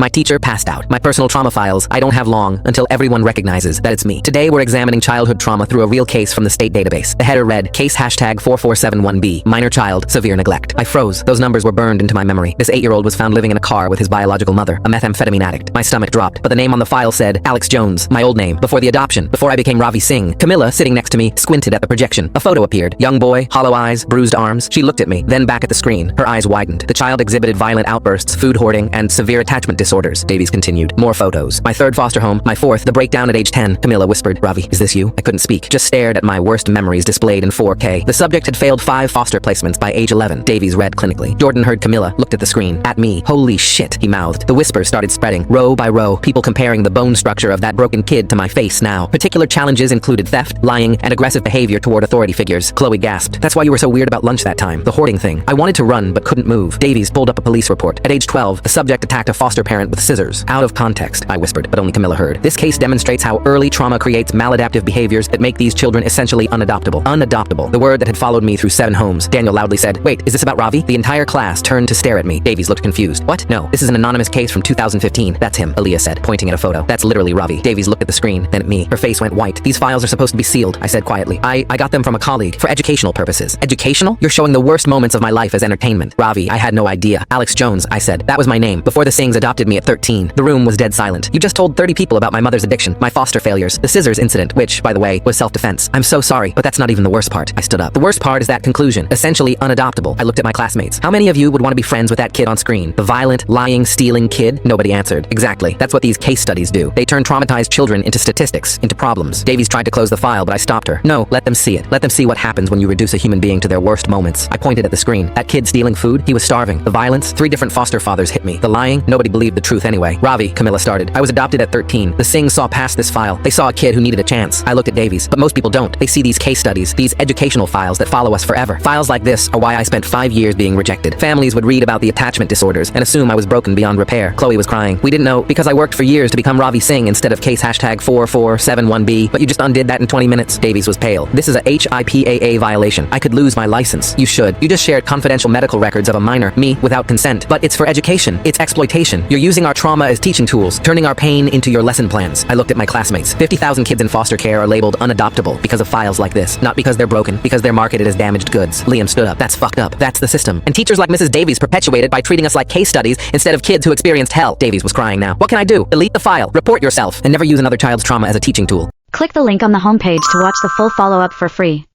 My teacher passed out. My personal trauma files. I don't have long until everyone recognizes that it's me. Today we're examining childhood trauma through a real case from the state database. The header read, case #4471B, minor child, severe neglect. I froze. Those numbers were burned into my memory. This 8-year-old was found living in a car with his biological mother, a methamphetamine addict. My stomach dropped, but the name on the file said Alex Jones, my old name, before the adoption, before I became Ravi Singh. Camilla, sitting next to me, squinted at the projection. A photo appeared. Young boy, hollow eyes, bruised arms. She looked at me, then back at the screen. Her eyes widened. The child exhibited violent outbursts, food hoarding, and severe attachment disorders. Davies continued. More photos. My third foster home, my fourth, the breakdown at age 10. Camilla whispered, Ravi, is this you? I couldn't speak, just stared at my worst memories displayed in 4K. The subject had failed 5 foster placements by age 11. Davies read clinically. Jordan heard Camilla, looked at the screen, at me. Holy shit, he mouthed. The whispers started spreading, row by row, people comparing the bone structure of that broken kid to my face now. Particular challenges included theft, lying, and aggressive behavior toward authority figures. Chloe gasped. That's why you were so weird about lunch that time. The hoarding thing. I wanted to run, but couldn't move. Davies pulled up a police report. At age 12, the subject attacked a foster parent with scissors. Out of context, I whispered, but only Camilla heard. This case demonstrates how early trauma creates maladaptive behaviors that make these children essentially unadoptable. Unadoptable. The word that had followed me through 7 homes. Daniel loudly said, wait, is this about Ravi? The entire class turned to stare at me. Davies looked confused. What? No, this is an anonymous case from 2015. That's him, Aaliyah said, pointing at a photo. That's literally Ravi. Davies looked at the screen, then at me. Her face went white. These files are supposed to be sealed, I said quietly. I got them from a colleague for educational purposes. Educational? You're showing the worst moments of my life as entertainment. Ravi, I had no idea. Alex Jones, I said. That was my name. Before the Singhs adopted me at 13. The room was dead silent. You just told 30 people about my mother's addiction, my foster failures, the scissors incident, which, by the way, was self-defense. I'm so sorry, but that's not even the worst part. I stood up. The worst part is that conclusion. Essentially unadoptable. I looked at my classmates. How many of you would want to be friends with that kid on screen? The violent, lying, stealing kid? Nobody answered. Exactly. That's what these case studies do. They turn traumatized children into statistics, into problems. Davies tried to close the file, but I stopped her. No, let them see it. Let them see what happens when you reduce a human being to their worst moments. I pointed at the screen. That kid stealing food? He was starving. The violence? 3 different foster fathers hit me. The lying? Nobody believed the truth anyway. Ravi, Camilla started. I was adopted at 13. The Singhs saw past this file. They saw a kid who needed a chance. I looked at Davies, but most people don't. They see these case studies, these educational files that follow us forever. Files like this are why I spent 5 years being rejected. Families would read about the attachment disorders and assume I was broken beyond repair. Chloe was crying. We didn't know because I worked for years to become Ravi Singh instead of case #4471B, but you just undid that in 20 minutes. Davies was pale. This is a HIPAA violation. I could lose my license. You should. You just shared confidential medical records of a minor, me, without consent. But it's for education. It's exploitation. You're using our trauma as teaching tools, turning our pain into your lesson plans. I looked at my classmates. 50,000 kids in foster care are labeled unadoptable because of files like this. Not because they're broken, because they're marketed as damaged goods. Liam stood up. That's fucked up. That's the system. And teachers like Mrs. Davies perpetuate it by treating us like case studies instead of kids who experienced hell. Davies was crying now. What can I do? Delete the file. Report yourself. And never use another child's trauma as a teaching tool. Click the link on the homepage to watch the full follow-up for free.